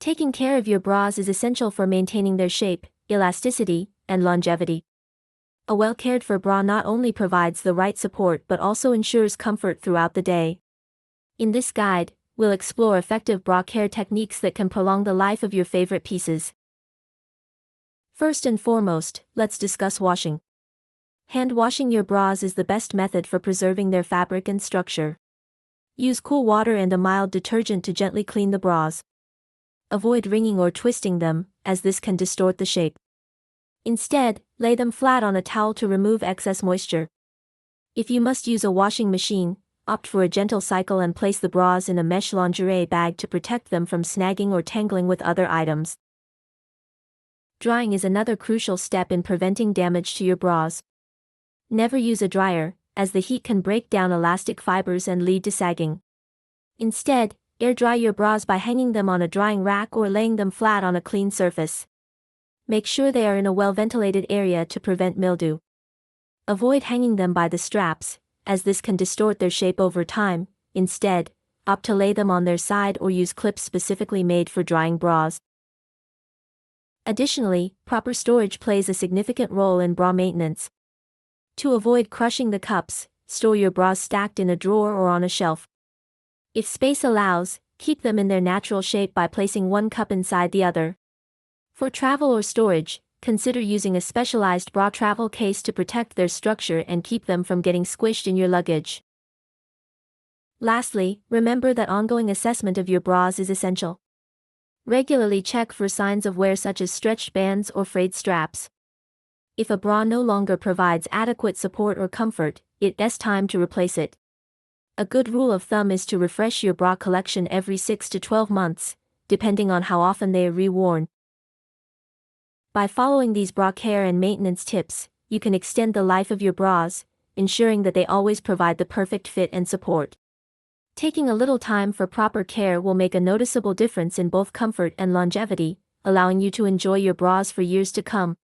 Taking care of your bras is essential for maintaining their shape, elasticity, and longevity. A well-cared-for bra not only provides the right support but also ensures comfort throughout the day. In this guide, we'll explore effective bra care techniques that can prolong the life of your favorite pieces. First and foremost, let's discuss washing. Hand washing your bras is the best method for preserving their fabric and structure. Use cool water and a mild detergent to gently clean the bras. Avoid wringing or twisting them, as this can distort the shape. Instead, lay them flat on a towel to remove excess moisture. If you must use a washing machine, opt for a gentle cycle and place the bras in a mesh lingerie bag to protect them from snagging or tangling with other items. Drying is another crucial step in preventing damage to your bras. Never use a dryer, as the heat can break down elastic fibers and lead to sagging. Instead, air dry your bras by hanging them on a drying rack or laying them flat on a clean surface. Make sure they are in a well-ventilated area to prevent mildew. Avoid hanging them by the straps, as this can distort their shape over time. Instead, opt to lay them on their side or use clips specifically made for drying bras. Additionally, proper storage plays a significant role in bra maintenance. To avoid crushing the cups, store your bras stacked in a drawer or on a shelf. If space allows, keep them in their natural shape by placing one cup inside the other. For travel or storage, consider using a specialized bra travel case to protect their structure and keep them from getting squished in your luggage. Lastly, remember that ongoing assessment of your bras is essential. Regularly check for signs of wear such as stretched bands or frayed straps. If a bra no longer provides adequate support or comfort, it's time to replace it. A good rule of thumb is to refresh your bra collection every 6 to 12 months, depending on how often they are reworn. By following these bra care and maintenance tips, you can extend the life of your bras, ensuring that they always provide the perfect fit and support. Taking a little time for proper care will make a noticeable difference in both comfort and longevity, allowing you to enjoy your bras for years to come.